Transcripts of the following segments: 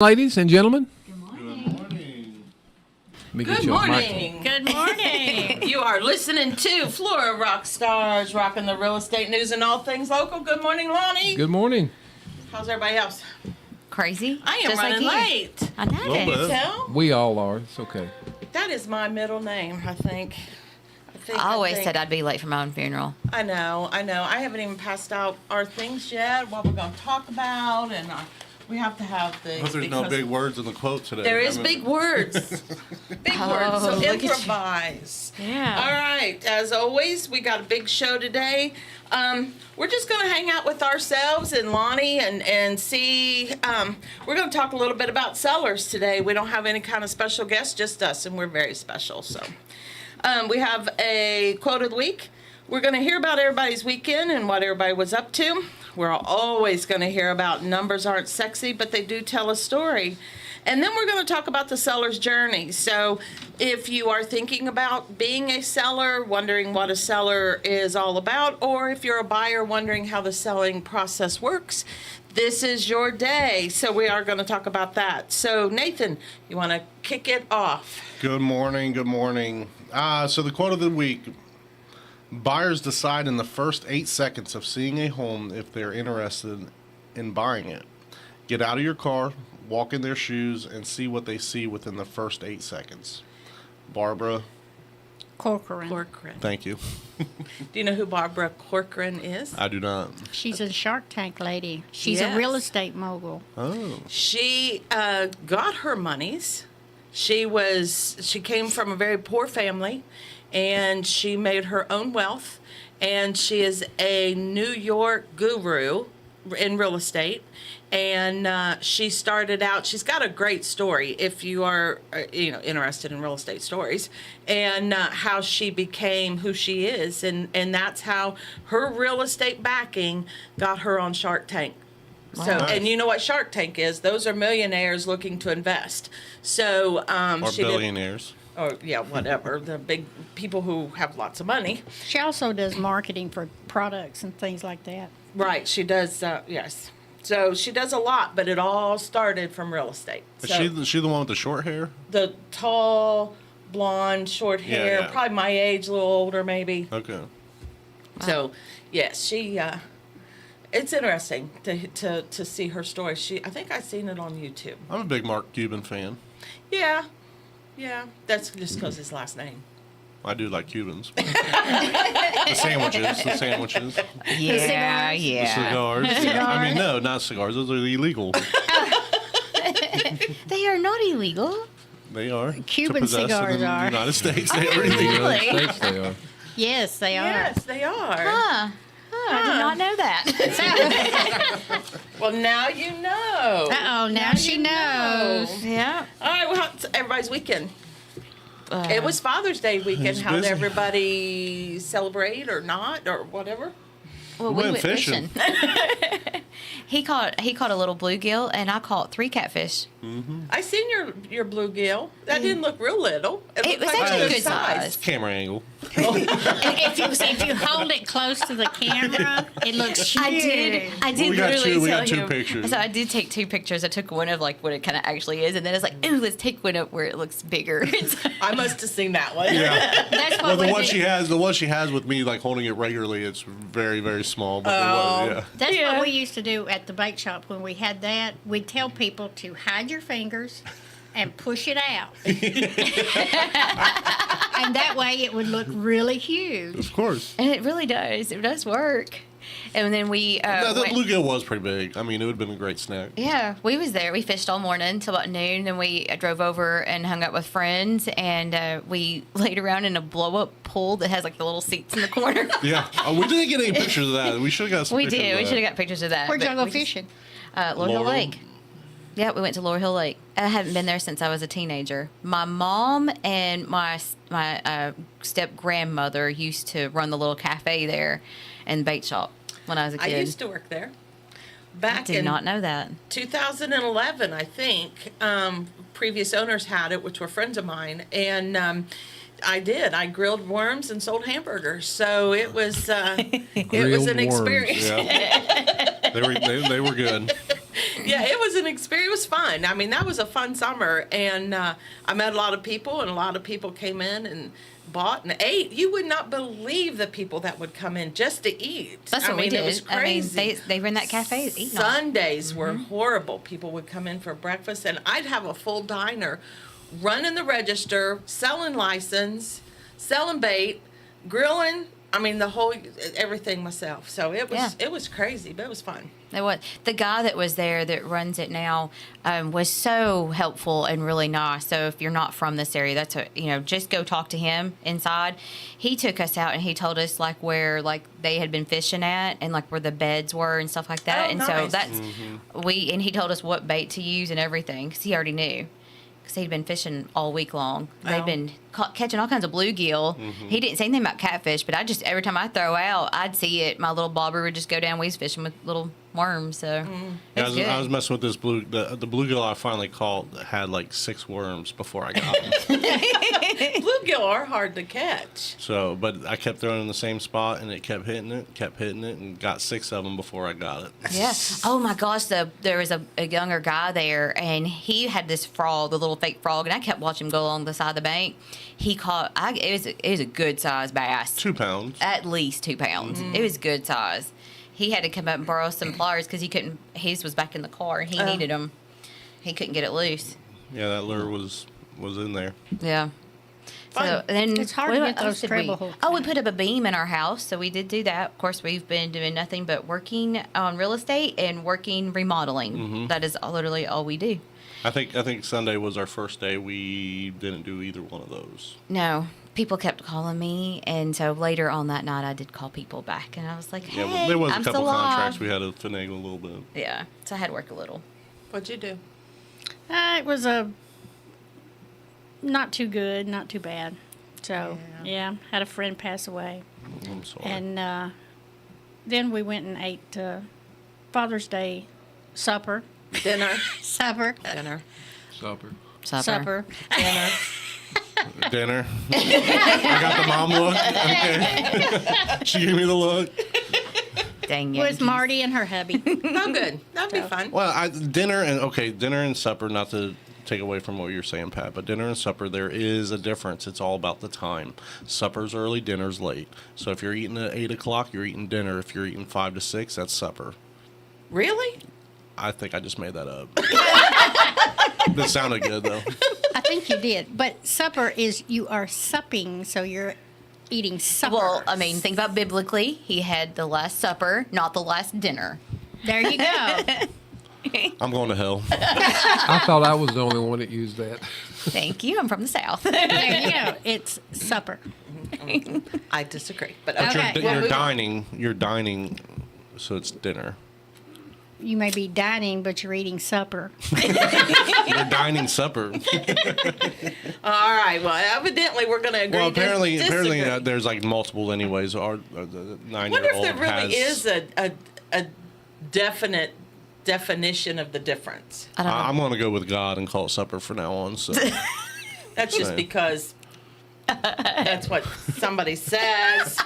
Ladies and gentlemen. Good morning. Good morning. Good morning. You are listening to Flora Rock Stars, rocking the real estate news and all things local. Good morning, Lonnie. Good morning. How's everybody else? Crazy. I am Just running like you. late. I know Can you it. tell? We all are. It's okay. That is my middle name, I think. I always said I'd be late for my own funeral. I know. I haven't even passed out our things yet, what we're going to talk about, and we have to have things. But there's no big words in the quote today. There is big words. Big words. So look at you. improvise. Yeah. All right. As always, we got a big show today. We're just going to hang out with ourselves and Lonnie and see. We're going to talk a little bit about sellers today. We don't have any kind of special guests, just us, and we're very special. So we have a quote of the week. We're going to hear about everybody's weekend and what everybody was up to. We're always going to hear about numbers aren't sexy, but they do tell a story. And then we're going to talk about the seller's journey. So if you are thinking about being a seller, wondering what a seller is all about, or if you're a buyer wondering how the selling process works, this is your day. So we are going to talk about that. So Nathan, you want to kick it off? Good morning. Good morning. So the quote of the week. Buyers decide in the first 8 seconds of seeing a home if they're interested in buying it. Get out of your car, walk in their shoes, and see what they see within the first 8 seconds. Barbara, Corcoran. thank you. Do you know who Barbara Corcoran is? I do not. She's a Shark Tank lady. She's Yes. a real estate mogul. Oh. She got her monies. She came from a very poor family, and she made her own wealth. And she is a New York guru in real estate. And she started out. She's got a great story if you are, interested in real estate stories, and how she became who she is, and that's how her real estate backing got her on Shark Tank. So, Nice. and you know what Shark Tank is? Those are millionaires looking to invest. So, Or she billionaires. whatever. The big people who have lots of money. She also does marketing for products and things like that. Right, she does, yes. So she does a lot, but it all started from real estate. Is So she the one with the short hair? the tall, blonde, short Yeah, hair, yeah. probably my age, a little older maybe. Okay. So, yes, she, it's interesting to see her story. I think I've seen it on YouTube. I'm a big Mark Cuban fan. Yeah, that's just because his last name. I do like Cubans. The sandwiches. Yeah, The yeah. cigars. I mean, no, not cigars. Those are illegal. They are not illegal. They are. Cuban to possess cigars in the are. United States, they are illegal. Really? United States they are. Yes, they are. Yes, they are. Huh. I did not know that. Well, now you know. Uh-oh, now she you know. knows. Yeah. All right, well, how's everybody's weekend? It was Father's Day weekend. It's How did busy. everybody celebrate or not or whatever? Well, We went fishing. He caught a little bluegill, and I caught 3 catfish. I seen your bluegill. That didn't look real little. It looked was like actually good good size. Camera angle. If you hold it close to the camera, it looks huge. I did We got literally two- we tell got two him. pictures. So I did take 2 pictures. I took one of like what it kind of actually is, and then it's like, ooh, let's take one up where it looks bigger. I must have seen that one. Yeah. That's what Well, the we one did. she has with me, like holding it regularly, it's very, very small. But yeah. That's Yeah. what we used to do at the bake shop when we had that. We'd tell people to hide your fingers and push it out. And that way it would look really huge. Of course. And it really does. It does work. And then we The went- bluegill was pretty big. I mean, it would have been a great snack. yeah, we was there. We fished all morning until about noon. Then we drove over and hung out with friends, and we laid around in a blow-up pool that has like the little seats in the corner. Yeah. We didn't get any pictures of that. We should have got some We pictures did. of We that. should have got pictures of that. Where'd but y'all go we just- fishing? Laurel Hill Laurel. Lake. Yeah, we went to Laurel Hill Lake. I hadn't been there since I was a teenager. My mom and my step grandmother used to run the little cafe there and bait shop when I was a I kid. used to work there. I Back did in not know that. 2011, I think. Previous owners had it, which were friends of mine, and I did. I grilled worms and sold hamburgers, so it was it was Grilled an worms. experience. Yeah. They were good. Yeah, it was an experience. It was fun. I mean, that was a fun summer, and I met a lot of people, and a lot of people came in and bought and ate. You would not believe the people that would come in just to eat. That's what we did. It was crazy. I mean, they were in that cafe eating. all- Sundays were horrible. People would come in for breakfast, and I'd have a full diner running the register, selling license, selling bait, grilling. I mean, everything myself. So it was crazy, but it was fun. It was. The guy that was there that runs it now was so helpful and really nice. So if you're not from this area, just go talk to him inside. He took us out and he told us like where like they had been fishing at and like where the beds were and stuff like that. Oh, and nice. so that's and he told us what bait to use and everything because he already knew. Because he'd been fishing all week long. They'd been catching all kinds of bluegill. He didn't say anything about catfish, but every time I throw out, I'd see it. My little bobber would just go down. We was fishing with little worms, so it's good. I was messing with this the bluegill I finally caught had like 6 worms before I got them. Bluegill are hard to catch. So, but I kept throwing in the same spot, and it kept hitting it, and got 6 of them before I got it. Yeah. Oh my gosh, there was a younger guy there, and he had this frog, the little fake frog, and I kept watching him go along the side of the bank. He caught. It was a good size bass. 2 pounds. At least 2 pounds. It was good size. He had to come up and borrow some pliers because he couldn't. His was back in the car, and he needed them. He couldn't get it loose. Yeah, that lure was in there. Yeah. Fun. So then It's hard what to get else those did treble we? hooks Oh, we out. put up a beam in our house, so we did do that. Of course, we've been doing nothing but working on real estate and working remodeling. That is literally all we do. I think Sunday was our first day. We didn't do either one of those. No, people kept calling me, and so later on that night, I did call people back, and I was like, "Hey, Yeah, there was I'm a couple still contracts alive." we had to finagle a little bit. Yeah, so I had to work a little. What'd you do? It was not too good, not too bad. So, yeah, had a friend pass away. I'm sorry. And then we went and ate Father's Day supper. Dinner. Supper. Dinner. Supper. Supper. Dinner. Dinner. I got the mom look. Okay. She gave me the look. Dang it. With Marty and her hubby. Oh, good. That'd be fun. Well, dinner and supper, not to take away from what you're saying, Pat, but dinner and supper, there is a difference. It's all about the time. Supper's early, dinner's late. So if you're eating at 8 o'clock, you're eating dinner. If you're eating 5 to 6, that's supper. Really? I think I just made that up. That sounded good, though. I think you did. But supper is you are supping, so you're eating supper. Well, I mean, think about biblically. He had the Last Supper, not the last dinner. There you go. I'm going to hell. I thought I was the only one that used that. Thank you. I'm from the South. There you go. It's supper. I disagree. But But okay. Okay. you're dining, so it's dinner. You may be dining, but you're eating supper. You're dining supper. All right. Well, evidently we're going to agree. Well, apparently, disagree. there's like multiple anyways. Our the I wonder if 9-year-old there really has. is a definite definition of the difference. I don't know. I'm going to go with God and call it supper from now on. So That's just Same. because that's what somebody says.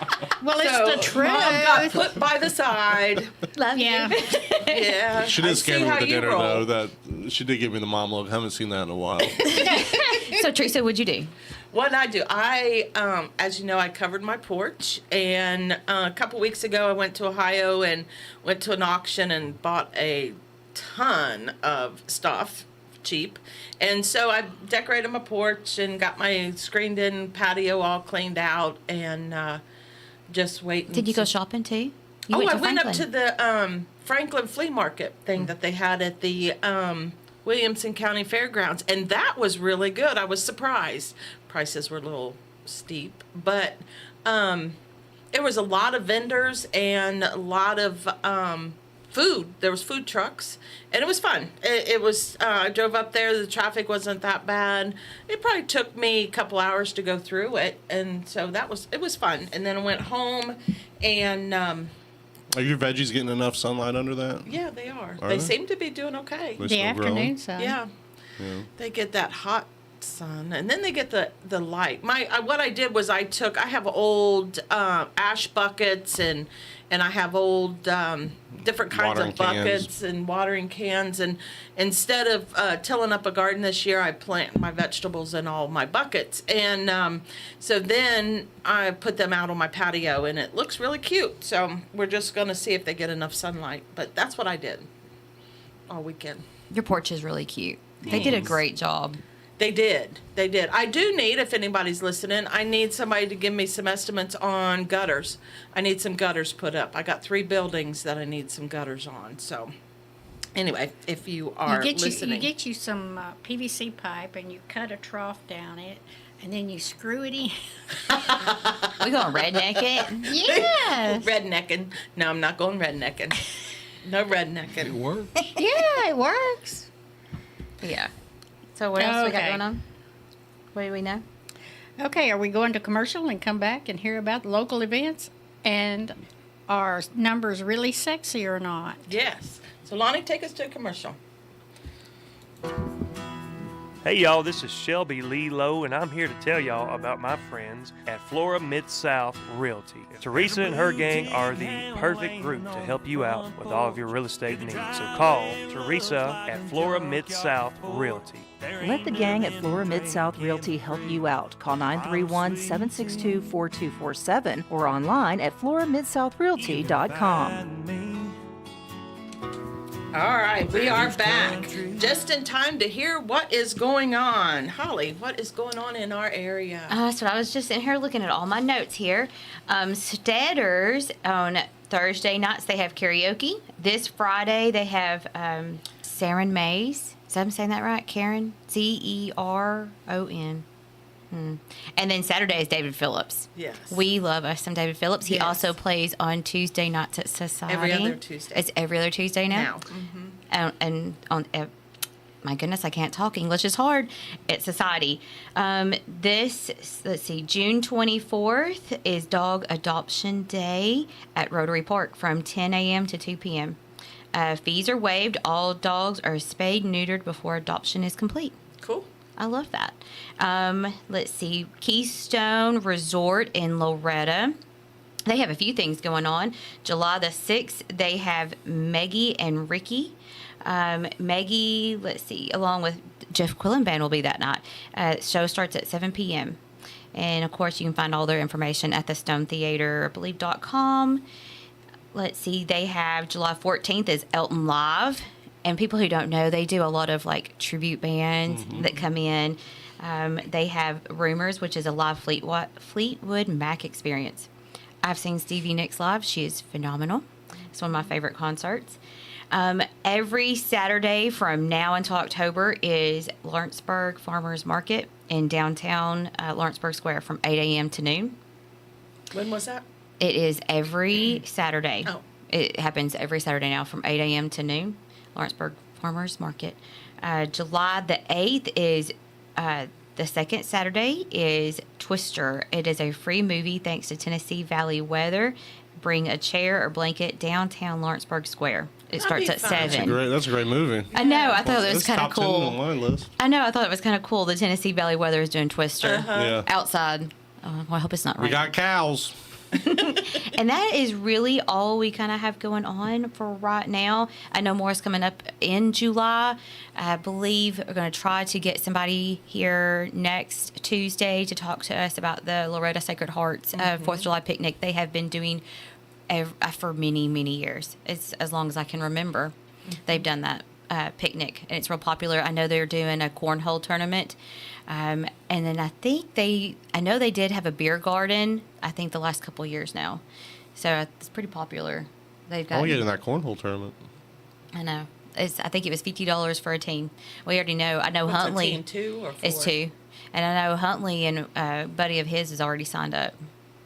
Well, it's So, the truth. Mom got put by the side. Love Yeah. you. Yeah. she I did scare see me how with the you dinner roll. though. That she did give me the mom look. Haven't seen that in a while. So, Teresa, what'd you do? What did I do? I, as you know, I covered my porch, and a couple weeks ago I went to Ohio and went to an auction and bought a ton of stuff cheap. And so I decorated my porch and got my screened-in patio all cleaned out and just waiting. Did you go shopping too? You I to went up Franklin. to the Franklin flea market thing that they had at the Williamson County Fairgrounds, and that was really good. I was surprised. Prices were a little steep, but there was a lot of vendors and a lot of food. There was food trucks, and it was fun. It was. I drove up there. The traffic wasn't that bad. It probably took me a couple hours to go through it, and so it was fun. And then I went home, and Are your veggies getting enough sunlight under that? yeah, they are. Are They they? seem to be doing okay. They The still growing? afternoon sun. Yeah. Yeah. They get that hot sun, and then they get the light. What I did was I have old ash buckets and and I have old different kinds Watering of buckets cans. and watering cans. And instead of tilling up a garden this year, I plant my vegetables in all my buckets. And so then I put them out on my patio, and it looks really cute. So we're just going to see if they get enough sunlight. But that's what I did all weekend. Your porch is really cute. They did a great job. They did. They did. I do need, if anybody's listening, I need somebody to give me some estimates on gutters. I need some gutters put up. I got 3 buildings that I need some gutters on. So, anyway, if you are listening. You get you some PVC pipe and you cut a trough down it, and then you screw it in. We gonna redneck it? Yes. Rednecking. No, I'm not going rednecking. No It rednecking. worked. Yeah, it works. Yeah. So what else we got Okay. going on? What do we know? Okay, are we going to commercial and come back and hear about local events? And are numbers really sexy or not? Yes. So, Lonnie, take us to a commercial. Hey y'all, this is Shelby Lee Lowe, and I'm here to tell y'all about my friends at Flora Mid-South Realty. Teresa and her gang are the perfect group to help you out with all of your real estate needs. So call Teresa at Flora Mid-South Realty. Let the gang at Flora Mid-South Realty help you out. Call 931-762-4247 or online at floramidSouthRealty.com. All right, we are back just in time to hear what is going on. Holly, what is going on in our area? So I was just in here looking at all my notes here. Steaders on Thursday nights, they have karaoke. This Friday, they have Saren Mays. Is I'm saying that right? Karen? Zeron. And then Saturday is David Phillips. Yes. We love us some David Phillips. He Yes. also plays on Tuesday nights at Society. Every other Tuesday. It's every other Tuesday now. And on my goodness, I can't talk. English is hard. It's Society. Let's see, June 24th is Dog Adoption Day at Rotary Park from 10 a.m. to 2 p.m. Fees are waived. All dogs are spayed, neutered before adoption is complete. Cool. I love that. Let's see, Keystone Resort in Loretta. They have a few things going on. July the 6th, they have Meggie and Ricky. Maggie, let's see, along with Jeff Quillen Band will be that night. Show starts at 7 p.m. And, of course, you can find all their information at the Stone Theater, I believe.com. Let's see, they have July 14th is Elton Live. And people who don't know, they do a lot of, like, tribute bands that come in. They have Rumors, which is a live Fleetwood Mac experience. I've seen Stevie Nicks live. She is phenomenal. It's one of my favorite concerts. Every Saturday from now until October is Lawrenceburg Farmers Market in downtown Lawrenceburg Square from 8 a.m. to noon. When was that? It is every Saturday. Oh. It happens every Saturday now from 8 a.m. to noon. Lawrenceburg Farmers Market. July the 8th is the second Saturday is Twister. It is a free movie thanks to Tennessee Valley Weather. Bring a chair or blanket downtown Lawrenceburg Square. It starts be at fun. 7. That's a great movie. I know. I thought it was It's kind of top 10 on cool. my list. I know. I thought it was kind of cool. The Tennessee Valley Weather is doing Twister Yeah. outside. Oh, well, I hope it's not We raining. got cows. And that is really all we kind of have going on for right now. I know more is coming up in July. I believe we're going to try to get somebody here next Tuesday to talk to us about the Loretta Sacred Hearts 4th of July picnic. They have been doing for many, many years. It's as long as I can remember. They've done that picnic, and it's real popular. I know they're doing a cornhole tournament. And then I know they did have a beer garden, I think the last couple of years now. So it's pretty popular. They've got, I'll get in that cornhole tournament. I know. I think it was $50 for a team. We already know. I know What's a Huntley. team, 2 or 4? It's 2. And I know Huntley and a buddy of his has already signed up.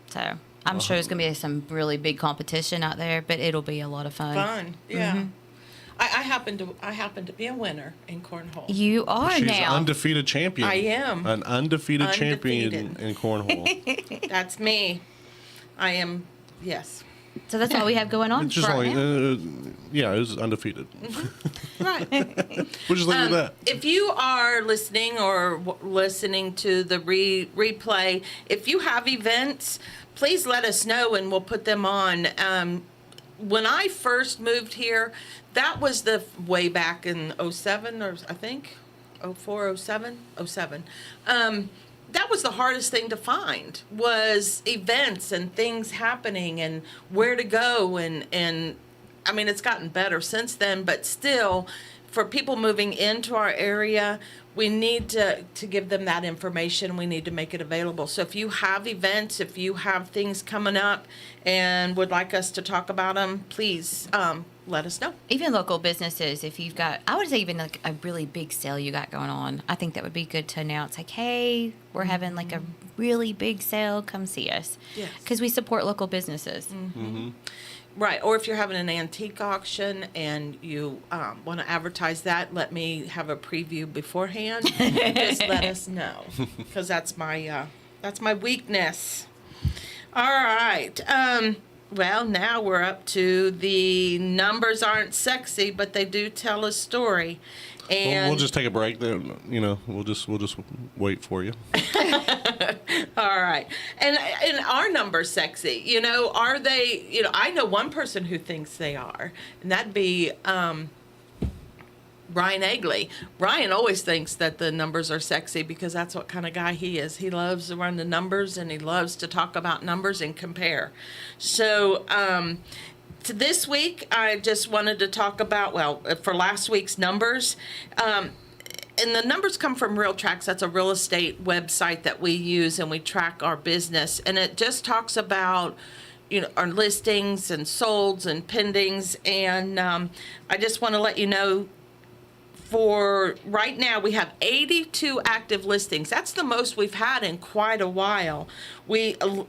So I'm sure there's going to be some really big competition out there, but it'll be a lot of fun. Fun, yeah. I happen to be a winner in cornhole. You are She's an now. undefeated champion. I am. An undefeated champion Undefeated. in cornhole. That's me. I am. Yes. So that's all we have going on It's just for right only, now. yeah, it was undefeated. Right. We'll just leave it at that. If you are listening or listening to the replay, if you have events, please let us know and we'll put them on. when I first moved here, that was the way back in '07, or I think '04, '07, '07. That was the hardest thing to find, was events and things happening and where to go. And I mean, it's gotten better since then, but still, for people moving into our area, we need to give them that information. We need to make it available. So if you have events, if you have things coming up and would like us to talk about them, please let us know. Even local businesses, if you've got, I would say even like a really big sale you got going on, I think that would be good to announce, like, hey, we're having like a really big sale, come see us. Yes. Because we support local businesses. Right, or if you're having an antique auction and you want to advertise that, let me have a preview beforehand. Just let us know, because that's my weakness. All right. Well, now we're up to the numbers aren't sexy, but they do tell a story. And We'll just take a break then. We'll just wait for you. all right. And are numbers sexy? Are they, I know one person who thinks they are, and that'd be Ryan Egley. Ryan always thinks that the numbers are sexy because that's what kind of guy he is. He loves to run the numbers, and he loves to talk about numbers and compare. So, to this week, I just wanted to talk about, for last week's numbers, and the numbers come from Real Tracks. That's a real estate website that we use, and we track our business. And it just talks about, our listings and solds and pendings. And I just want to let you know, for right now, we have 82 active listings. That's the most we've had in quite a while. The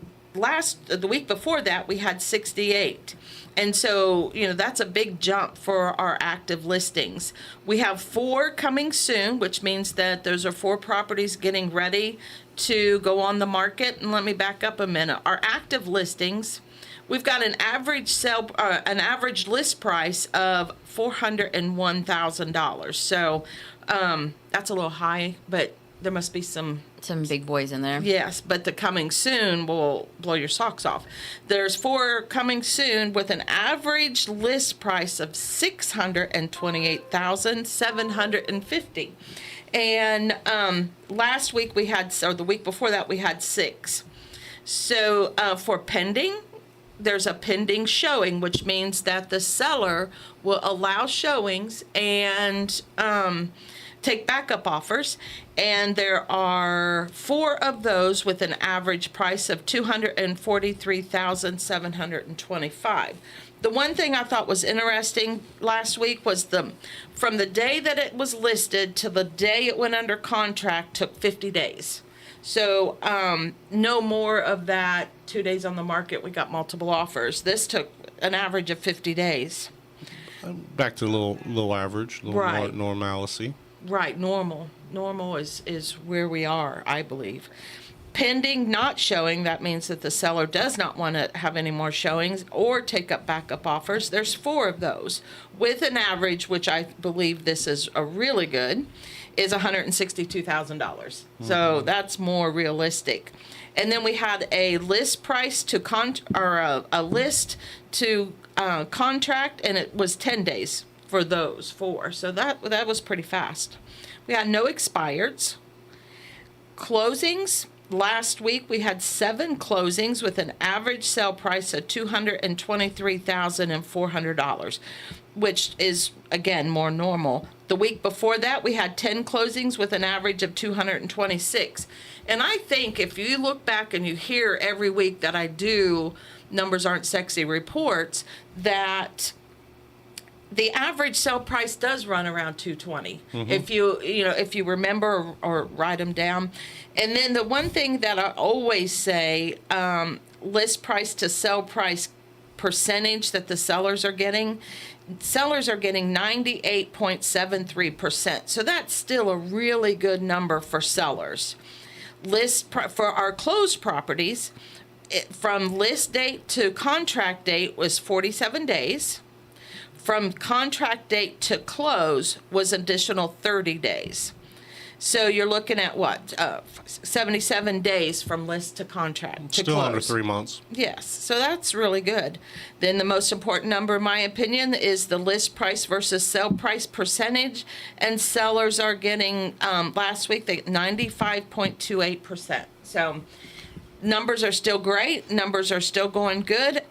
week before that, we had 68. And so, that's a big jump for our active listings. We have 4 coming soon, which means that those are 4 properties getting ready to go on the market. And let me back up a minute. Our active listings, we've got an average list price of $401,000. So that's a little high, but there must be some big boys in there. Yes, but the coming soon will blow your socks off. There's 4 coming soon with an average list price of $628,750. And last week the week before that, we had 6. So for pending, there's a pending showing, which means that the seller will allow showings and take backup offers, and there are 4 of those with an average price of $243,725. The one thing I thought was interesting last week was from the day that it was listed to the day it went under contract took 50 days. So no more of that 2 days on the market, we got multiple offers. This took an average of 50 days. Back to low average, Right. Normalcy. Right, normal. Normal is where we are, I believe. Pending not showing, that means that the seller does not want to have any more showings or take up backup offers. There's 4 of those with an average, which I believe this is a really good, is $162,000. So that's more realistic. And then we had a list price to a list to contract, and it was 10 days for those 4. So that was pretty fast. We had no expireds. Closings, last week we had 7 closings with an average sale price of $223,400, which is, again, more normal. The week before that, we had 10 closings with an average of $226. And I think if you look back and you hear every week that I do Numbers Aren't Sexy reports, that the average sale price does run around $220. If you remember or write them down. And then the one thing that I always say, list price to sell price percentage that the sellers are getting 98.73%. So that's still a really good number for sellers. For our closed properties, from list date to contract date was 47 days. From contract date to close was additional 30 days. So you're looking at what, 77 days from list to contract to Still close. under 3 months. Yes, so that's really good. Then the most important number, in my opinion, is the list price versus sale price percentage. And sellers are getting, last week, 95.28%. So numbers are still great. Numbers are still going good.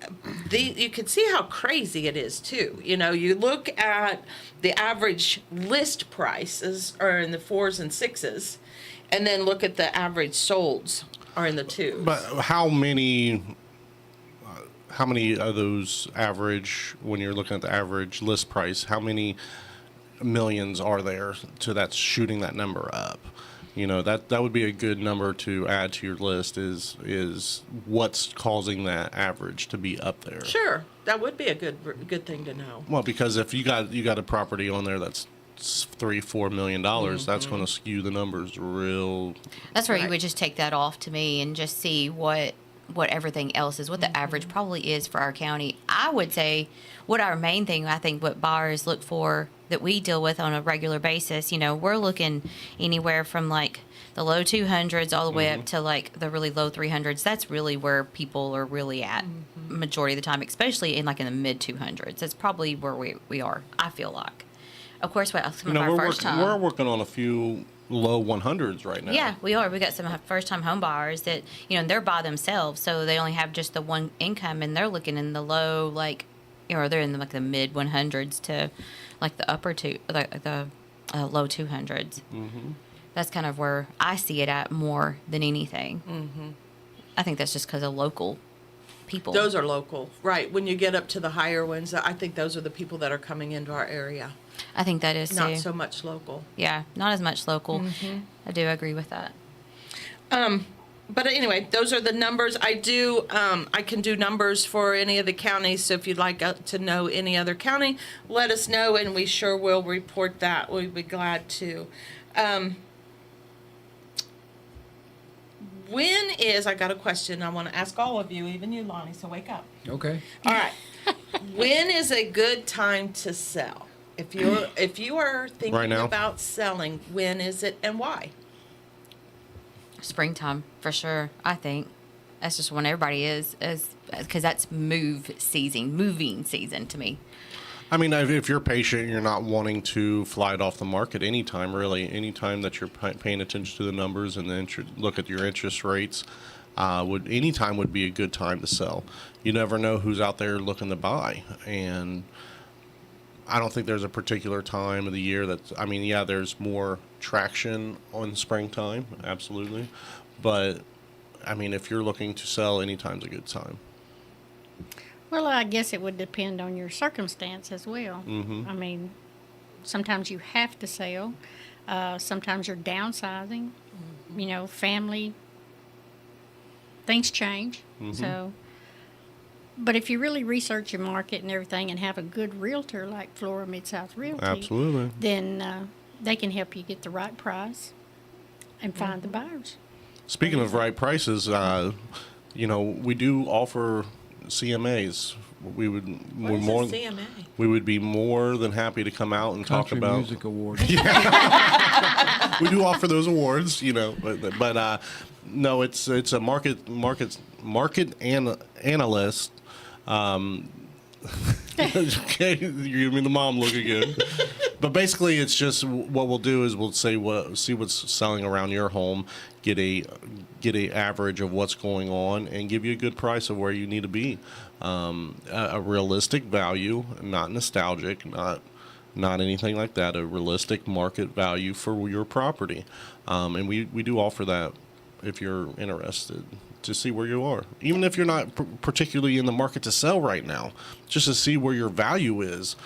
You can see how crazy it is, too. You know, you look at the average list prices are in the 4s and 6s, and then look at the average solds are in the 2s. But how many of those average, when you're looking at the average list price, how many millions are there to that's shooting that number up? You know, that would be a good number to add to your list is what's causing that average to be up there. Sure, that would be a good thing to know. Well, because if you got a property on there that's $3-4 million, that's going to skew the numbers real. That's where you Right. would just take that off to me and just see what everything else is, what the average probably is for our county. I would say what our main thing, I think what buyers look for that we deal with on a regular basis, you know, we're looking anywhere from like the low 200s all the way up to like the really low 300s. That's really where people are really at majority of the time, especially in like in the mid 200s. That's probably where we are, I feel like. Of course, some of our first time. We're working on a few low 100s right now. Yeah, we are. We got some first-time home buyers that, you know, they're by themselves, so they only have just the one income, and they're looking in the low, like, or they're in the, like the mid 100s to, like the upper the low 200s. That's kind of where I see it at more than anything. I think that's just because of local people. Those are local, right? When you get up to the higher ones, I think those are the people that are coming into our area. I think that is Not too. so much local. Yeah, not as much local. I do agree with that. But anyway, those are the numbers. I can do numbers for any of the counties. So if you'd like to know any other county, let us know, and we sure will report that. We'd be glad to. I got a question I want to ask all of you, even you, Lonnie, so wake up. Okay. All right. When is a good time to sell? If you are thinking Right now? about selling, when is it and why? Springtime, for sure, I think. That's just when everybody is because that's moving season to me. I mean, if you're patient, you're not wanting to fly it off the market anytime, really. Anytime that you're paying attention to the numbers and then look at your interest rates, anytime would be a good time to sell. You never know who's out there looking to buy. And I don't think there's a particular time of the year there's more traction on springtime, absolutely. But, I mean, if you're looking to sell, anytime's a good time. Well, I guess it would depend on your circumstance as well. I mean, sometimes you have to sell. Sometimes you're downsizing. You know, family, things change. So, but if you really research your market and everything and have a good realtor like Flora Mid-South Realty, Absolutely. then they can help you get the right price and find the buyers. Speaking of right prices, we do offer CMAs. We would What is a CMA? We would be more than happy to come out and Country talk about. Music Award. We do offer those awards, but no, it's a market analyst. Okay, you're giving me the mom look again. But basically, it's just what we'll do is we'll see what's selling around your home, get a average of what's going on, and give you a good price of where you need to be. A realistic value, not nostalgic, not anything like that. A realistic market value for your property, and we do offer that if you're interested to see where you are, even if you're not particularly in the market to sell right now, just to see where your value is.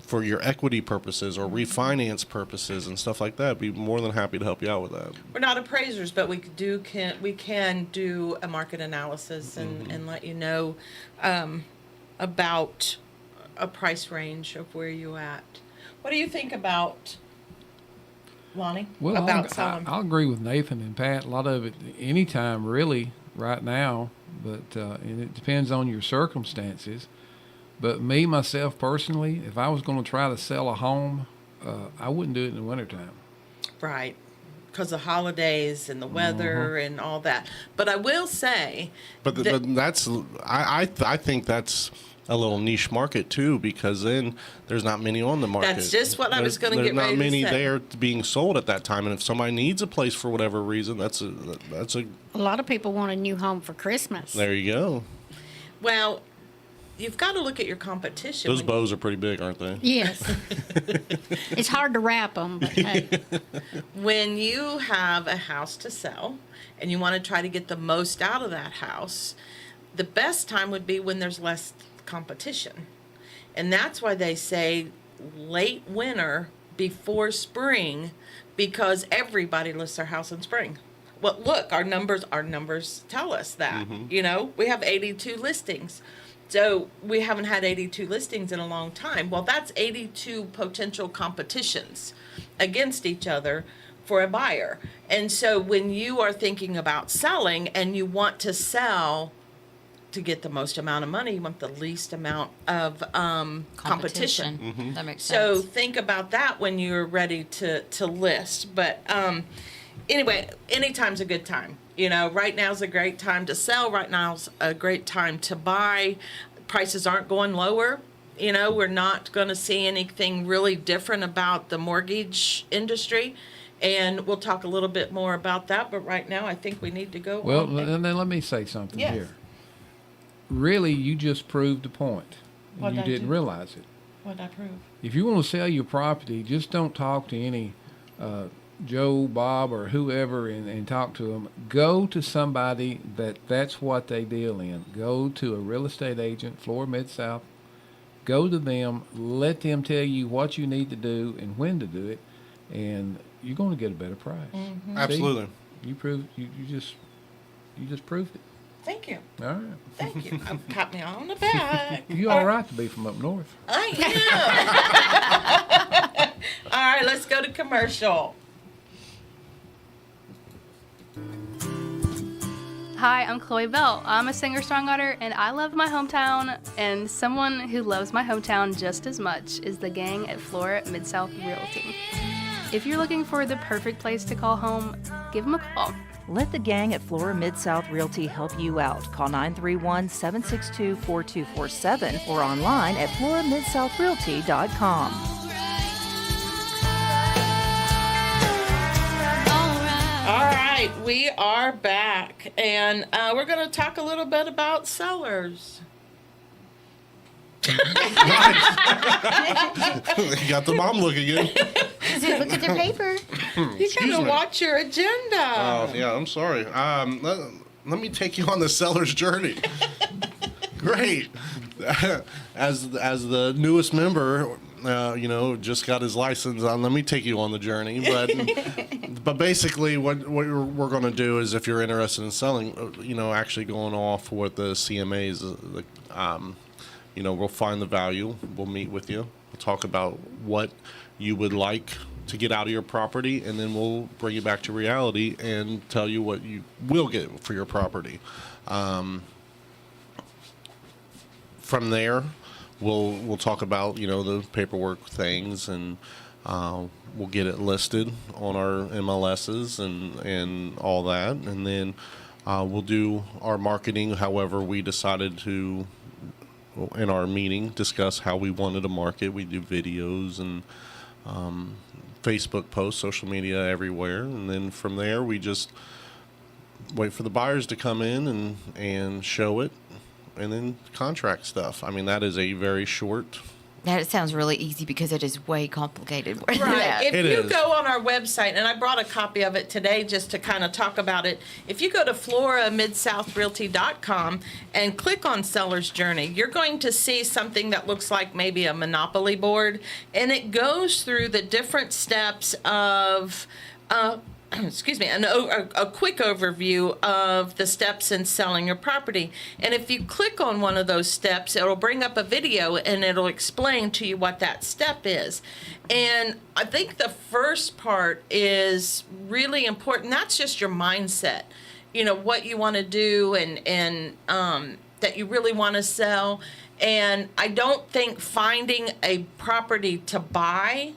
For your equity purposes or refinance purposes and stuff like that, be more than happy to help you out with that. We're not appraisers, but we can do a market analysis and let you know about a price range of where you at. What do you think about, Lonnie? Well, about selling? I'll agree with Nathan and Pat. A lot of it, anytime really, right now. But and it depends on your circumstances. But me, myself, personally, if I was going to try to sell a home, I wouldn't do it in the wintertime. Right. Because of holidays and the weather and all that. But I will say, But that's I think that's a little niche market too, because then there's not many on the market. That's just what I was gonna There's get not ready to many say. there being sold at that time, and if somebody needs a place for whatever reason, that's a A lot of people want a new home for Christmas. there you go. well, you've got to look at your competition. Those when bows are pretty big, aren't they? Yes. It's hard to wrap them, but hey. When you have a house to sell and you want to try to get the most out of that house, the best time would be when there's less competition. And that's why they say late winter before spring, because everybody lists their house in spring. Well, look, our numbers tell us that. You know, we have 82 listings. So we haven't had 82 listings in a long time. Well, that's 82 potential competitions against each other for a buyer. And so when you are thinking about selling and you want to sell to get the most amount of money, you want the least amount of competition. That makes So sense. think about that when you're ready to list. But anyway, anytime's a good time. You know, right now's a great time to sell. Right now's a great time to buy. Prices aren't going lower. You know, we're not going to see anything really different about the mortgage industry. And we'll talk a little bit more about that. But right now, I think we need to go Well, on. and then let me say something Yes. here. Really, you just proved a point. And What'd you I didn't do? realize it. What'd I prove? If you want to sell your property, just don't talk to any Joe, Bob, or whoever and talk to them. Go to somebody that's what they deal in. Go to a real estate agent, Flora Mid-South. Go to them. Let them tell you what you need to do and when to do it, and you're going to get a better price. Mm-hmm. Absolutely. You proved you just proved it. Thank you. All right. Thank you. Pat me on the back. You all right to be from up north. I am. All right, let's go to commercial. Hi, I'm Chloe Bell. I'm a singer-songwriter, and I love my hometown, and someone who loves my hometown just as much is the gang at Flora Mid-South Realty. If you're looking for the perfect place to call home, give them a call. Let the gang at Flora Mid-South Realty help you out. Call 931-762-4247 or online at floramidSouthRealty.com. All right, we are back, and we're going to talk a little bit about sellers. You got the mom look again. Look at their paper. You got to me. watch your agenda. Oh, yeah, I'm sorry. Let me take you on the seller's journey. Great. As the newest member, just got his license on. Let me take you on the journey. But basically, what we're going to do is, if you're interested in selling, actually going off what the CMAs, we'll find the value. We'll meet with you. We'll talk about what you would like to get out of your property, and then we'll bring you back to reality and tell you what you will get for your property. From there, we'll talk about the paperwork things, and we'll get it listed on our MLSs and all that, and then we'll do our marketing. However, we decided to, in our meeting, discuss how we wanted to market. We do videos and Facebook posts, social media everywhere, and then from there we just wait for the buyers to come in and show it, and then contract stuff. I mean, that is a very short. That sounds really easy because it is way complicated. Right. If It you is. go on our website, and I brought a copy of it today just to kind of talk about it. If you go to floramidSouthRealty.com and click on Seller's Journey, you're going to see something that looks like maybe a Monopoly board, and it goes through the different steps of excuse me, a quick overview of the steps in selling your property. And if you click on one of those steps, it'll bring up a video and it'll explain to you what that step is. And I think the first part is really important. That's just your mindset, what you want to do and that you really want to sell. And I don't think finding a property to buy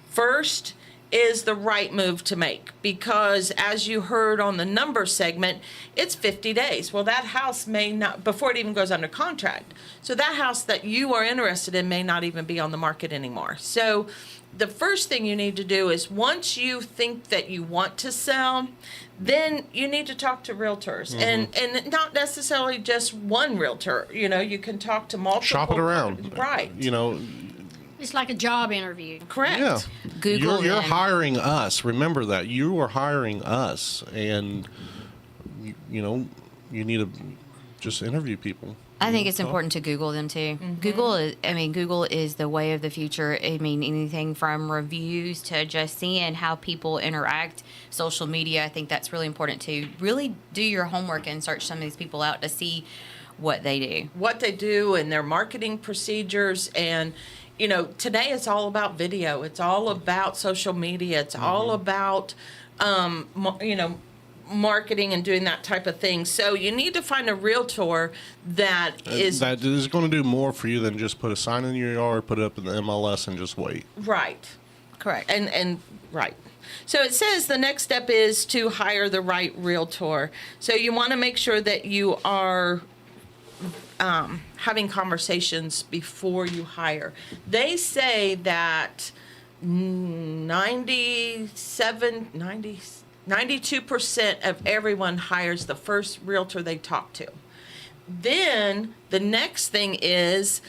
first is the right move to make, because as you heard on the number segment, it's 50 days. Well, that house may not, before it even goes under contract. So that house that you are interested in may not even be on the market anymore. So the first thing you need to do is, once you think that you want to sell, then you need to talk to realtors, and not necessarily just one realtor. You know, you can talk to multiple. Shop it around. Right. You know, It's like a job interview. Correct. yeah. Google You're them. hiring us. Remember that. You are hiring us. And, you know, you need to just interview people. I think it's important to Google them too. Google is the way of the future. I mean, anything from reviews to just seeing how people interact. Social media, I think that's really important too. Really do your homework and search some of these people out to see what they do. What they do and their marketing procedures. And, you know, today it's all about video. It's all about social media. It's all about, you know, marketing and doing that type of thing. So you need to find a realtor that is going to do more for you than just put a sign in your yard, put it up in the MLS, and just wait. right. Correct. And right. So it says the next step is to hire the right realtor. So you want to make sure that you are having conversations before you hire. They say that 92% of everyone hires the first realtor they talk to. Then the next thing is,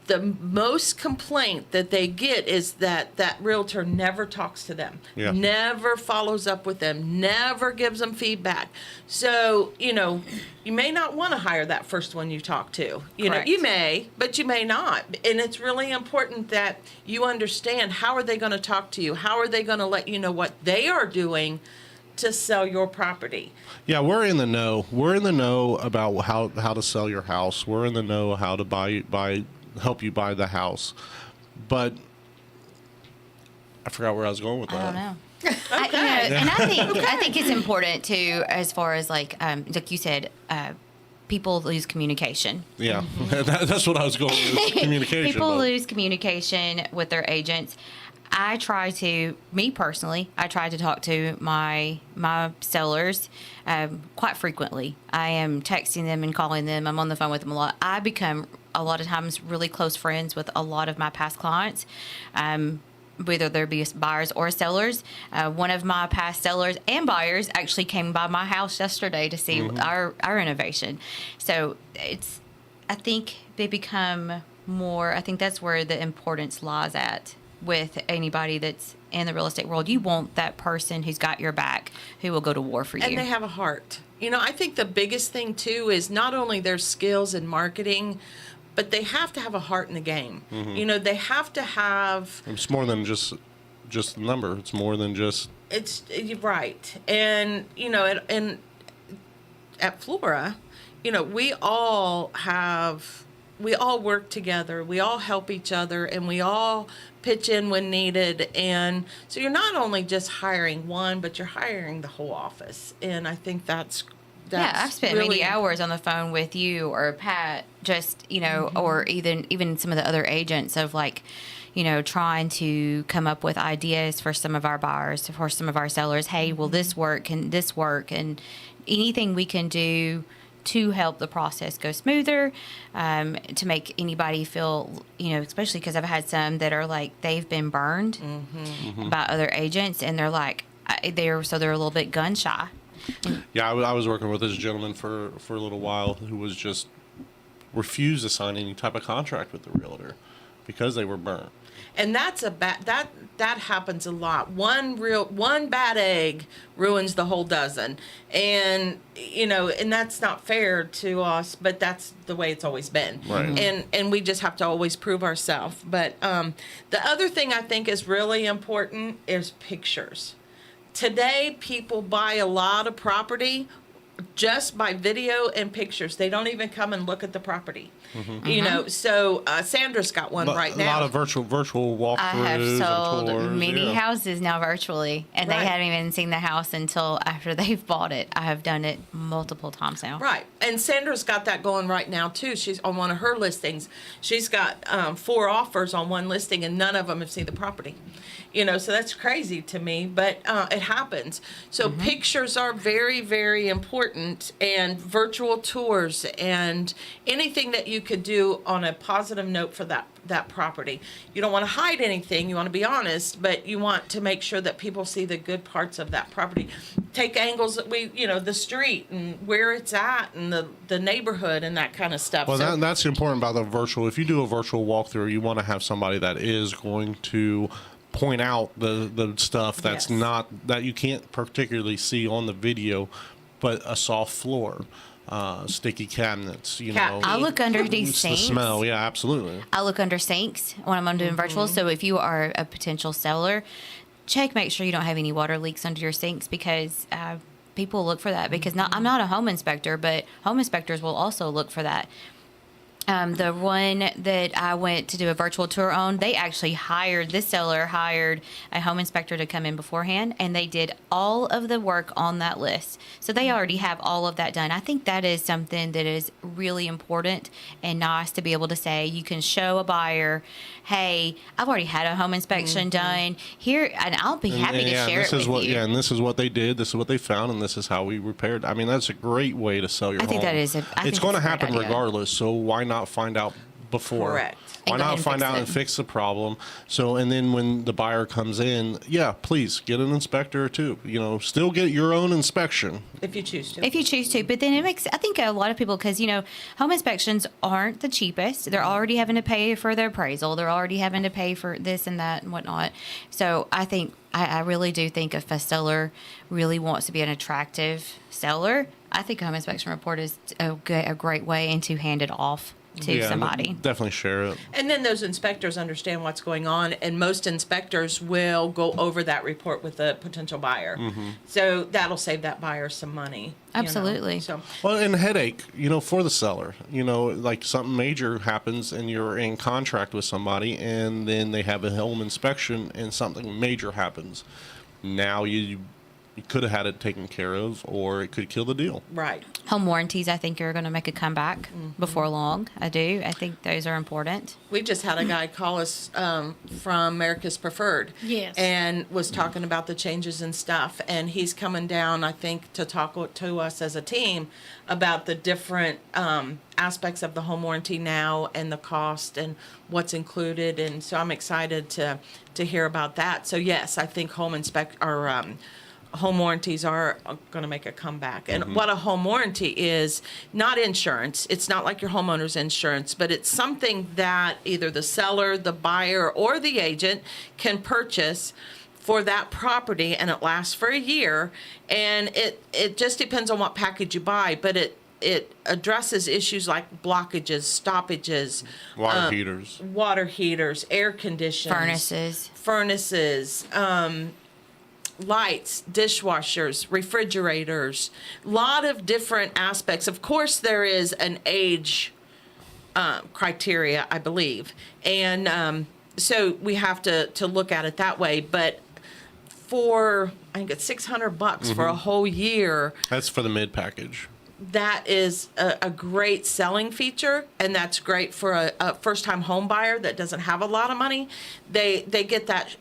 the most complaint that they get is that that realtor never talks to them, Yeah. never follows up with them, never gives them feedback. So, you know, you may not want to hire that first one you talk to. You know, Correct. you may, but you may not. And it's really important that you understand, how are they going to talk to you? How are they going to let you know what they are doing to sell your property? Yeah, we're in the know. We're in the know about how to sell your house. We're in the know how to help you buy the house. But I forgot where I was going with that. I don't know. And I think it's important too, as far as like you said, people lose communication. Yeah, that's what I was going with, communication. People but- lose communication with their agents. I try to talk to my sellers quite frequently. I am texting them and calling them. I'm on the phone with them a lot. I become a lot of times really close friends with a lot of my past clients, whether there be buyers or sellers. One of my past sellers and buyers actually came by my house yesterday to see our renovation. So I think they become more. I think that's where the importance lies at. With anybody that's in the real estate world, you want that person who's got your back, who will go to war for you. And they have a heart. You know, I think the biggest thing too is not only their skills in marketing, but they have to have a heart in the game. You know, they have to have. It's more than just the number. It's more than just. It's right, and you know, and at Flora, you know, we all work together. We all help each other, and we all pitch in when needed. And so you're not only just hiring one, but you're hiring the whole office. And I think that's yeah, I've spent really many hours on the phone with you or Pat, just, you know, or even some of the other agents of like, you know, trying to come up with ideas for some of our buyers, for some of our sellers. Hey, will this work? Can this work? And anything we can do to help the process go smoother, to make anybody feel, you know, especially because I've had some that are like, they've been burned by other agents, and they're like, they're a little bit gun shy. Yeah, I was working with this gentleman for a little while who was just refused to sign any type of contract with the realtor because they were burnt. And that's that happens a lot. One bad egg ruins the whole dozen. And you know, and that's not fair to us, but that's the way it's always been. Right. And we just have to always prove ourselves. But the other thing I think is really important is pictures. Today, people buy a lot of property just by video and pictures. They don't even come and look at the property. You know, so Sandra's got one right now. A lot of virtual walkthroughs. I have and sold tours, many yeah. houses now virtually, and Right. they haven't even seen the house until after they've bought it. I have done it multiple times now. Right. And Sandra's got that going right now, too. She's on one of her listings. She's got 4 offers on one listing, and none of them have seen the property. So that's crazy to me, but it happens. So pictures are very, very important, and virtual tours and anything that you could do on a positive note for that property. You don't want to hide anything. You want to be honest, but you want to make sure that people see the good parts of that property. Take angles that the street and where it's at and the neighborhood and that kind of stuff. Well, that's important about the virtual. If you do a virtual walkthrough, you want to have somebody that is going to point out the stuff that's not, that you can't particularly see on the video, but a soft floor, sticky cabinets, I look underneath it's the sinks. smell. Yeah, absolutely. I look under sinks when I'm doing virtual. So if you are a potential seller, make sure you don't have any water leaks under your sinks, because people look for that. Because I'm not a home inspector, but home inspectors will also look for that. The one that I went to do a virtual tour on, this seller hired a home inspector to come in beforehand, and they did all of the work on that list. So they already have all of that done. I think that is something that is really important and nice to be able to say. You can show a buyer, hey, I've already had a home inspection done here, and I'll be happy to share it with you. Yeah, and this is what they did, this is what they found, and this is how we repaired. I mean, that's a great way to sell your home. I think that is it's going to happen regardless, so why not find out before? Correct. Why not find out and fix the problem? So, and then when the buyer comes in, please get an inspector or two. Still get your own inspection if you choose to. But then I think a lot of people, because home inspections aren't the cheapest. They're already having to pay for their appraisal. They're already having to pay for this and that and whatnot. So I think I really do think if a seller really wants to be an attractive seller, I think a home inspection report is a great way and to hand it off to somebody. Definitely share it. And then those inspectors understand what's going on, and most inspectors will go over that report with the potential buyer. So that'll save that buyer some money. Absolutely. So, well, and headache, for the seller, like something major happens and you're in contract with somebody, and then they have a home inspection and something major happens. Now you could have had it taken care of, or it could kill the deal. right. Home warranties, I think, are going to make a comeback before long. I do. I think those are important. We just had a guy call us from America's Preferred. Yes. And was talking about the changes and stuff. And he's coming down, I think, to talk to us as a team about the different aspects of the home warranty now and the cost and what's included. And so I'm excited to hear about that. So, yes, I think home warranties are going to make a comeback. And what a home warranty is, not insurance. It's not like your homeowner's insurance, but it's something that either the seller, the buyer, or the agent can purchase for that property, and it lasts for a year. And it just depends on what package you buy, but it addresses issues like blockages, stoppages, water heaters, air conditioners, furnaces, lights, dishwashers, refrigerators, a lot of different aspects. Of course, there is an age criteria, I believe. And so we have to look at it that way. But I think it's $600 for a whole year. That's for the mid package. That is a great selling feature, and that's great for a first-time home buyer that doesn't have a lot of money. They get that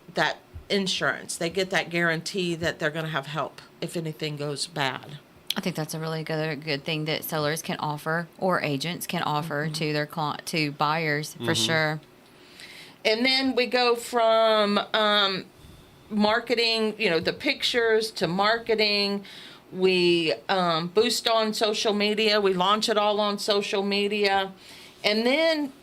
insurance. They get that guarantee that they're going to have help if anything goes bad. I think that's a really good thing that sellers can offer, or agents can offer to their to buyers, for sure. And then we go from marketing, the pictures, to marketing. We boost on social media. We launch it all on social media. And then,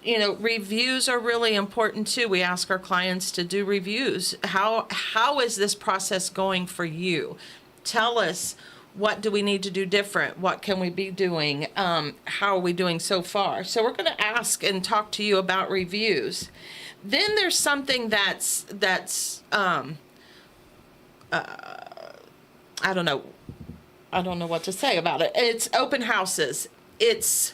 reviews are really important too. We ask our clients to do reviews. How is this process going for you? Tell us, what do we need to do different? What can we be doing? How are we doing so far? So we're going to ask and talk to you about reviews. Then there's something that's I don't know what to say about it. It's open houses. It's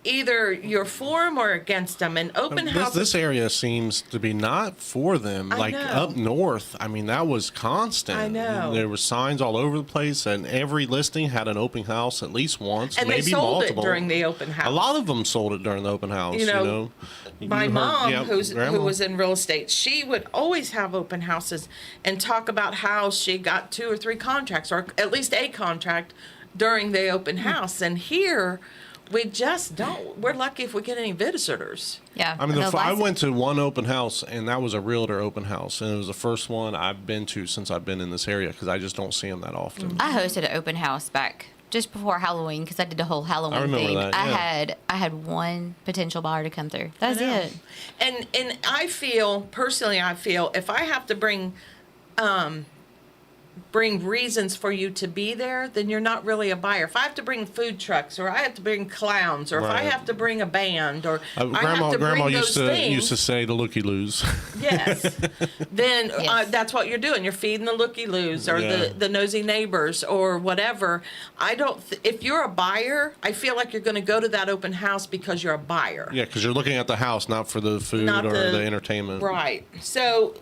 either you're for them or against them. And open houses. This area seems to be not for them. I Like know. up north, I mean, that was constant. I know. There were signs all over the place, and every listing had an open house at least once, And maybe they sold multiple. it during the open house. A lot of them sold it during the open house. You know, My You heard- mom, yeah, who Grandma. was in real estate, she would always have open houses and talk about how she got 2 or 3 contracts, or at least a contract during the open house. And here, we just don't. We're lucky if we get any visitors. Yeah. I mean, The I last- went to one open house, and that was a realtor open house, and it was the first one I've been to since I've been in this area because I just don't see them that often. I hosted an open house back just before Halloween because I did the whole Halloween remember thing. that, yeah. I had one potential buyer to come through. That's Yeah. it. And I feel personally, if I have to bring reasons for you to be there, then you're not really a buyer. If I have to bring food trucks, or I have to bring clowns, or if I Right. have to bring a band, or I Grandma have to Grandma bring used those to things, used to say the looky loos. yes, then Yes. that's what you're doing. You're feeding the looky-loos or Yeah. the nosy neighbors or whatever. I don't. If you're a buyer, I feel like you're going to go to that open house because you're a buyer. Yeah, because you're looking at the house, not for the food Not or the- the entertainment. Right. So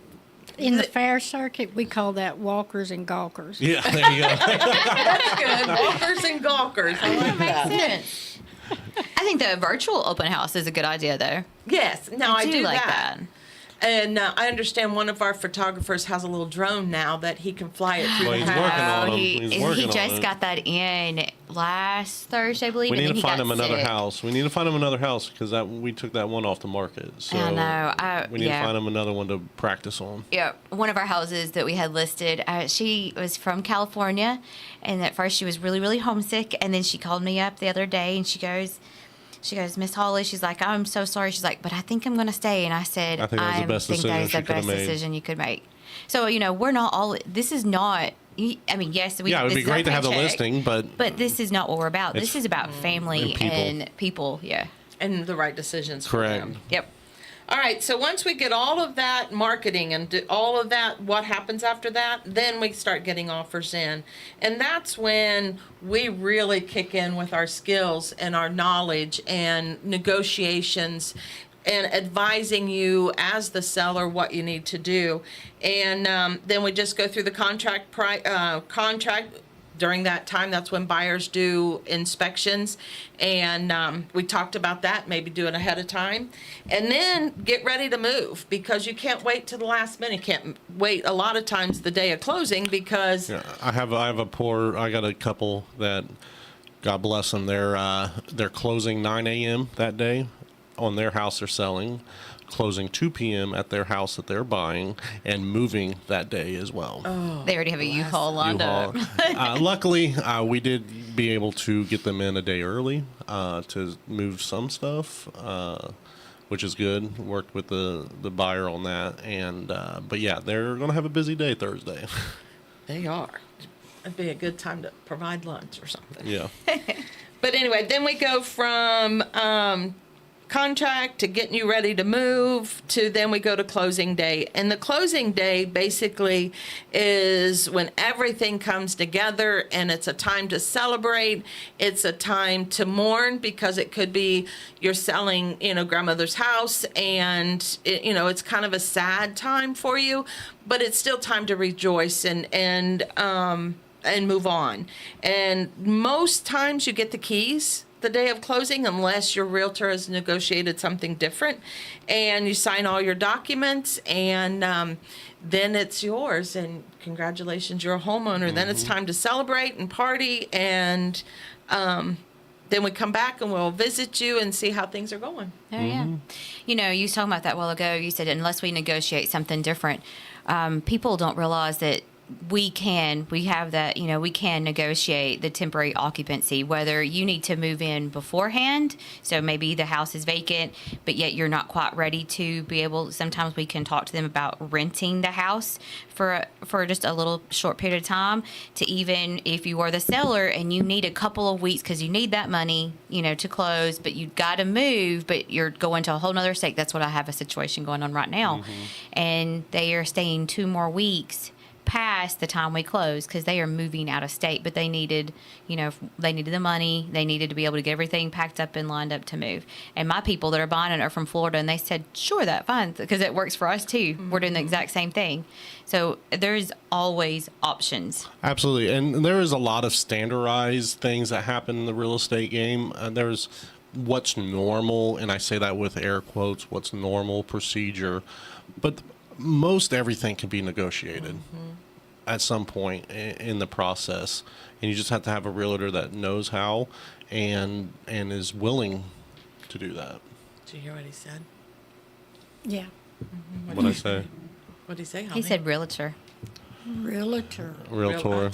In the fair circuit, we call that walkers and gawkers. Yeah, there you go. that's good. Walkers and gawkers. I like that. Sense. I think the virtual open house is a good idea, though. Yes. No, I do like that. And I understand one of our photographers has a little drone now that he can fly it through Well, the he's house. working on 'em. he He's working on just it. got that in last Thursday, I believe. We and need then to he find got him another sick. house. We need to find him another house because we took that one off the market. So I know. we need yeah. to find him another one to practice on. Yeah, one of our houses that we had listed, she was from California, and at first she was really, really homesick, and then she called me up the other day, and she goes, Miss Holly, she's like, I'm so sorry. She's like, but I think I'm going to stay. And I said, I think that was the best think that decision is she the could have best made. decision you could make. So, we're not all, this is not, I mean, yes, Yeah, it would this be is our great to have the paycheck, listing, but this is not what we're about. It's- This is about family and people. and people. Yeah. And the right decisions for correct. them. Yep. All right, so once we get all of that marketing and do all of that, what happens after that, then we start getting offers in. And that's when we really kick in with our skills and our knowledge and negotiations and advising you as the seller what you need to do. And then we just go through the contract. During that time, that's when buyers do inspections. And we talked about that, maybe do it ahead of time. And then get ready to move because you can't wait till the last minute. Can't wait a lot of times the day of closing because Yeah, I got a couple that, God bless them, they're closing 9 a.m. that day on their house they're selling, closing 2 p.m. at their house that they're buying, and moving that day as well. They already have a U-Haul lined up. Luckily, we did be able to get them in a day early to move some stuff, which is good. Worked with the buyer on that, and but yeah, they're gonna have a busy day Thursday. they are. It'd be a good time to provide lunch or something. Yeah. But anyway, then we go from contract to getting you ready to move to then we go to closing day. And the closing day basically is when everything comes together and it's a time to celebrate. It's a time to mourn because it could be you're selling, grandmother's house and, it's kind of a sad time for you, but it's still time to rejoice and move on. And most times you get the keys the day of closing unless your realtor has negotiated something different, and you sign all your documents, and then it's yours, and congratulations, you're a homeowner. Then it's time to celebrate and party, and then we come back and we'll visit you and see how things are going. Oh, yeah. You was talking about that a while ago. You said unless we negotiate something different, people don't realize that we can negotiate the temporary occupancy, whether you need to move in beforehand. So maybe the house is vacant, but yet you're not quite ready to be able, sometimes we can talk to them about renting the house for just a little short period of time, to even if you are the seller and you need a couple of weeks because you need that money, to close, but you've got to move, but you're going to a whole nother state. That's what I have a situation going on right now. And they are staying 2 more weeks past the time we closed because they are moving out of state, but they needed, they needed the money. They needed to be able to get everything packed up and lined up to move. And my people that are buying it are from Florida, and they said, sure, that's fine, because it works for us too. We're doing the exact same thing. So there's always options. Absolutely. And there is a lot of standardized things that happen in the real estate game. There's what's normal, and I say that with air quotes, what's normal procedure. But most everything can be negotiated at some point in the process. And you just have to have a realtor that knows how and is willing to do that. Did you hear what he said? Yeah. What I say? What did he say, He honey? said realtor. Realtor. Realtor.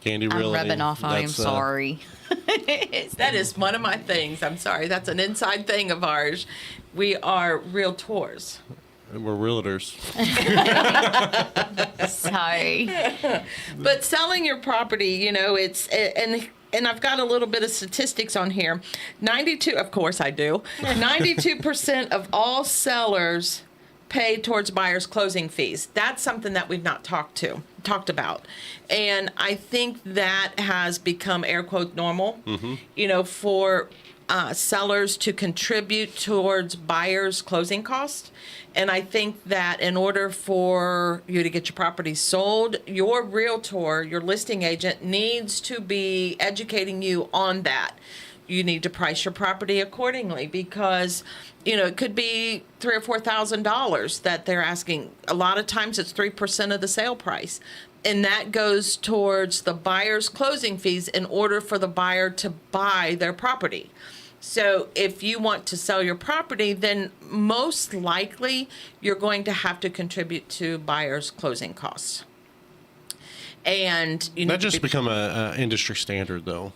Candy I'm Realty. rubbing off on him. That's, Sorry. That is one of my things. I'm sorry. That's an inside thing of ours. We are realtors. We're realtors. Sorry. But selling your property, it's and I've got a little bit of statistics on here. 92, of course I do. 92% of all sellers pay towards buyers' closing fees. That's something that we've not talked about. And I think that has become air quote normal, for sellers to contribute towards buyers' closing costs. And I think that in order for you to get your property sold, your realtor, your listing agent needs to be educating you on that. You need to price your property accordingly because, it could be $3,000 or $4,000 that they're asking. A lot of times it's 3% of the sale price. And that goes towards the buyer's closing fees in order for the buyer to buy their property. So if you want to sell your property, then most likely you're going to have to contribute to buyer's closing costs. And that just become a industry standard, though,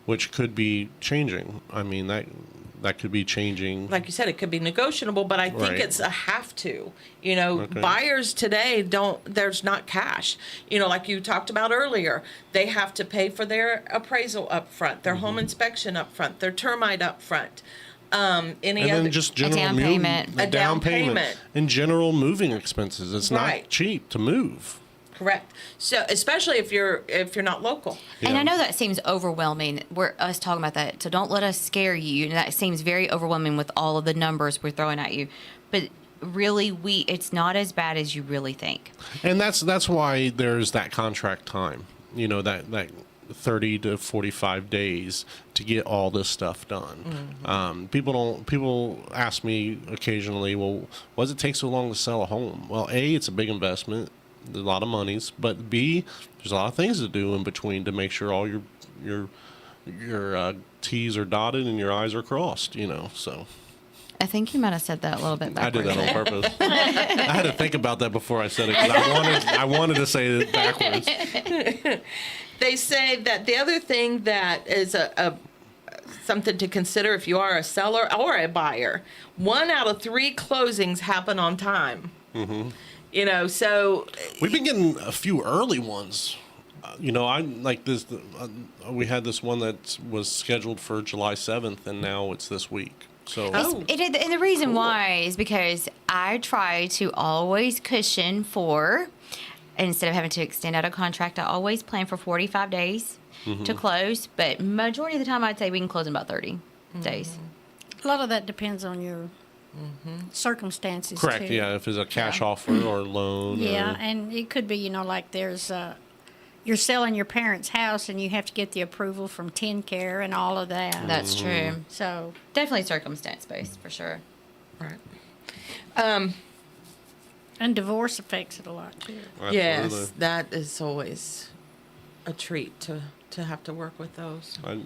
which could be changing. I mean, that could be changing. Like you said, it could be negotiable, but I think Right. it's a have to. Okay. Buyers today there's not cash. Like you talked about earlier, they have to pay for their appraisal up front, their home inspection up front, their termite up front. And then just general down payment. A down payment. And general moving expenses. It's Right. not cheap to move. Correct. So especially if you're not local. And Yeah. I know that seems overwhelming. We're us talking about that, so don't let us scare you. And that seems very overwhelming with all of the numbers we're throwing at you. But really, it's not as bad as you really think. And that's why there's that contract time. That 30 to 45 days to get all this stuff done. People ask me occasionally, well, why does it take so long to sell a home? Well, A, it's a big investment. There's a lot of monies, but B, there's a lot of things to do in between to make sure all your T's are dotted and your I's are crossed. So I think you might have said that a little bit I did backwards. that on purpose. I had to think about that before I said it because I wanted to say it backwards. They say that the other thing that is a something to consider if you are a seller or a buyer, 1 out of 3 closings happen on time. So We've been getting a few early ones. I like this. We had this one that was scheduled for July 7th, and now it's this week. So And the reason why is because I try to always cushion for, instead of having to extend out a contract, I always plan for 45 days to close. But majority of the time, I'd say we can close in about 30 days. A lot of that depends on your circumstances. correct, too. yeah. If it's a cash offer or loan, Yeah, or, and it could be, like there's you're selling your parents' house and you have to get the approval from TennCare and all of that. That's true. So Definitely circumstance based for sure. right. and divorce affects it a lot too. absolutely. Yes, that is always a treat to have to work with those. I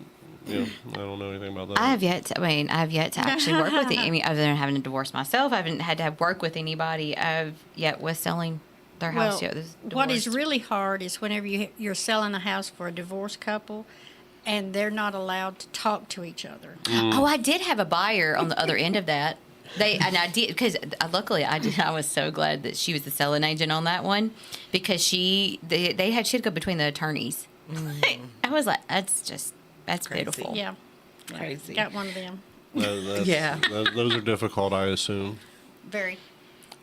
don't know anything about that. I have yet to actually work with any, other than having to divorce myself. I haven't had to work with anybody yet with selling their house yet. What is really hard is whenever you're selling a house for a divorced couple and they're not allowed to talk to each other. Oh, I did have a buyer on the other end of that. I did, because luckily I was so glad that she was the selling agent on that one, because she had to go between the attorneys. I was like, that's Crazy. beautiful. Yeah. Crazy. Got one of them. Yeah. Those are difficult, I assume. Very.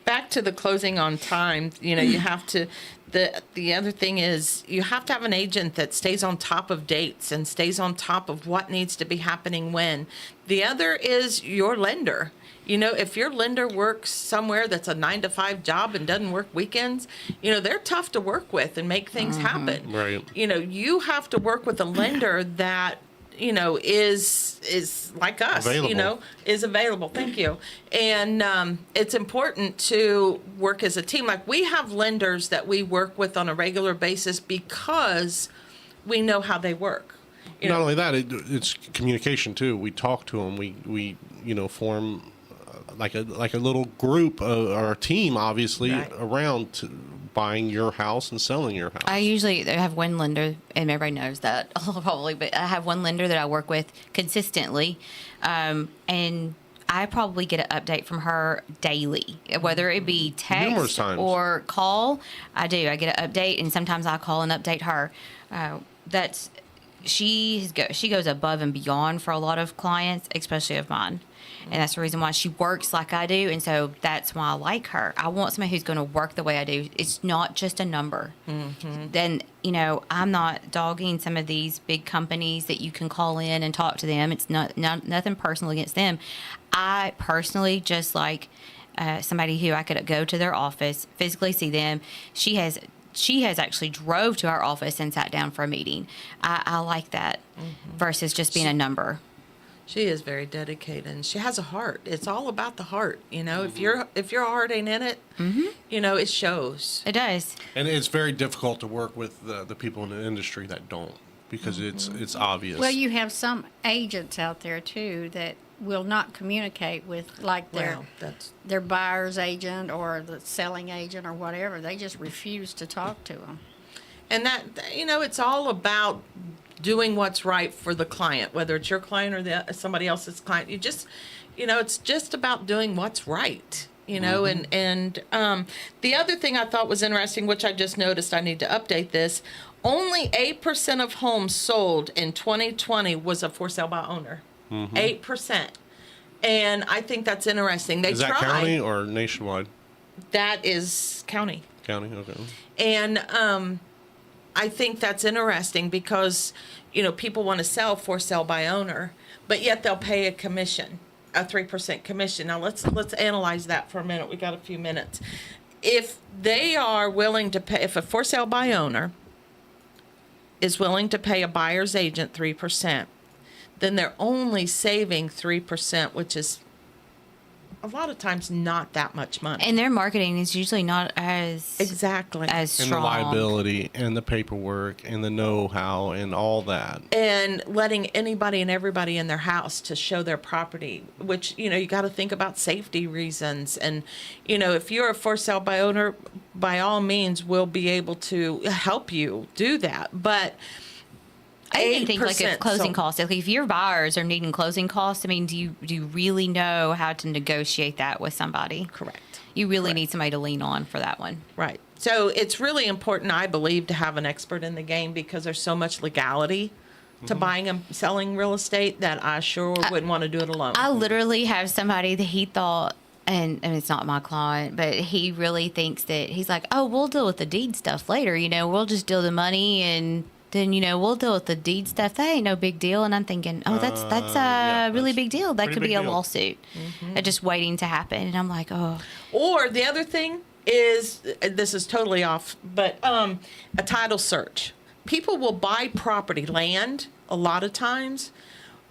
back to the closing on time, you have to, the other thing is you have to have an agent that stays on top of dates and stays on top of what needs to be happening when. The other is your lender. If your lender works somewhere that's a 9-to-5 job and doesn't work weekends, they're tough to work with and make things happen. Right. You have to work with a lender that is like us, Available. is available. Thank you. And it's important to work as a team. Like, we have lenders that we work with on a regular basis because we know how they work. Not only that, it's communication too. We talk to them. We form like a little group or a team, obviously, Right. around buying your house and selling your house. I usually have one lender, and everybody knows that probably, but I have one lender that I work with consistently, and I probably get an update from her daily, whether it be Numerous text times. or call. I do. I get an update, and sometimes I call and update her. She goes above and beyond for a lot of clients, especially of mine. And that's the reason why she works like I do. And so that's why I like her. I want somebody who's going to work the way I do. It's not just a number. Then, I'm not dogging some of these big companies that you can call in and talk to them. It's nothing personal against them. I personally just like somebody who I could go to their office, physically see them. She has actually drove to our office and sat down for a meeting. I like that versus just being a number. She is very dedicated, and she has a heart. It's all about the heart. If your heart ain't in it, it shows. It does. And it's very difficult to work with the people in the industry that don't, because it's obvious. Well, you have some agents out there too that will not communicate with Well, that's their buyer's agent or the selling agent or whatever. They just refuse to talk to them. and that it's all about doing what's right for the client, whether it's your client or somebody else's client. You just, it's just about doing what's right. And the other thing I thought was interesting, which I just noticed, I need to update this. Only 8% of homes sold in 2020 was a for sale by owner. 8%. And I think that's interesting. Is that county or nationwide? That is county. County, okay. And I think that's interesting because, people want to sell for sale by owner, but yet they'll pay a commission, a 3% commission. Now let's analyze that for a minute. We got a few minutes. If they are willing to pay, if a for sale by owner is willing to pay a buyer's agent 3%, then they're only saving 3%, which is a lot of times not that much money. And their marketing is usually not as Exactly. as And strong. the liability and the paperwork and the know-how and all that. And letting anybody and everybody in their house to show their property, which, you got to think about safety reasons. And, if you're a for sale by owner, by all means, we'll be able to help you do that. But I even think like 8%, if closing costs, like if your buyers are needing closing costs, do you really know how to negotiate that with somebody? Correct. You really need somebody to lean on for that one. Right. So it's really important, I believe, to have an expert in the game because there's so much legality to buying and selling real estate that I sure wouldn't want to do it alone. I literally have somebody that he thought, and it's not my client, but he really thinks that he's like, oh, we'll deal with the deed stuff later. We'll just deal the money and then, we'll deal with the deed stuff. That ain't no big deal. And I'm thinking, oh, that's a really big deal. That pretty could be big a deal. lawsuit just waiting to happen. And I'm like, oh. Or the other thing is, this is totally off, but a title search. People will buy property, land, a lot of times,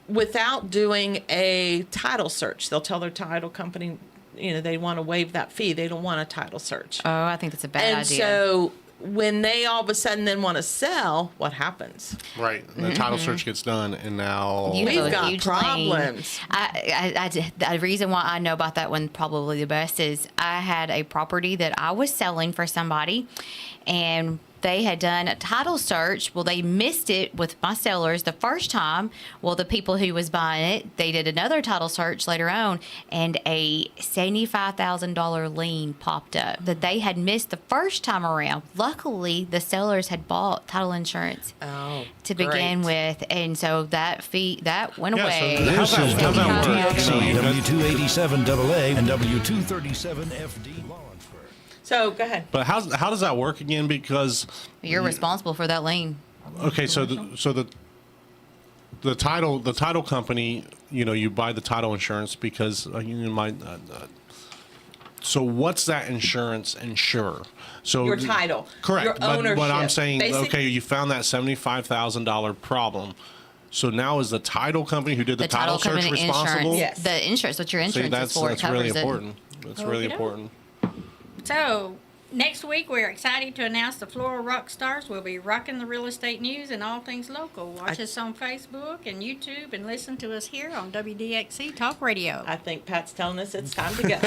without doing a title search. They'll tell their title company, they want to waive that fee. They don't want a title search. Oh, I think that's a bad And idea. so when they all of a sudden then want to sell, what happens? Right. And the title search gets done, and now You We've have a got huge problems. The reason why I know about that one probably the best is I had a property that I was selling for somebody, and they had done a title search. Well, they missed it with my sellers the first time. Well, the people who was buying it, they did another title search later on, and a $75,000 lien popped up that they had missed the first time around. Luckily, the sellers had bought title insurance to begin with, and so that went away. This is How's that work? WDXE, W287 AA, and W237 FD. So go ahead. But how does that work again? Because You're responsible for that lien. okay, so the title company, you buy the title insurance because you might. So what's that insurance insure? So Your title. Correct. Your ownership. But I'm saying, Basic- okay, you found that $75,000 problem. So now is the title company who did the title search company responsible? insurance. Yes. The insurance, what your See, insurance that's is for, it that's really covers it. important. That's really Okey-doke. important. So, next week we're excited to announce the Flora rock stars will be rocking the real estate news and all things local. Watch us on Facebook and YouTube and listen to us here on WDXE Talk Radio. I think Pat's telling us it's time to go.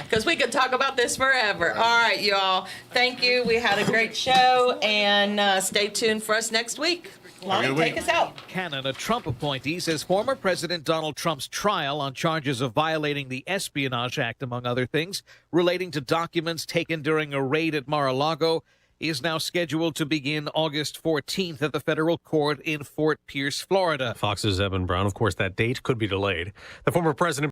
Because we could talk about this forever. All right, y'all. Thank you. We had a great show, and stay tuned for us next week. Lonnie, good take week. us out. Cannon, a Trump appointee, says former President Donald Trump's trial on charges of violating the Espionage Act, among other things, relating to documents taken during a raid at Mar-a-Lago, is now scheduled to begin August 14th at the federal court in Fort Pierce, Florida. Fox's Evan Brown. Of course, that date could be delayed. The former president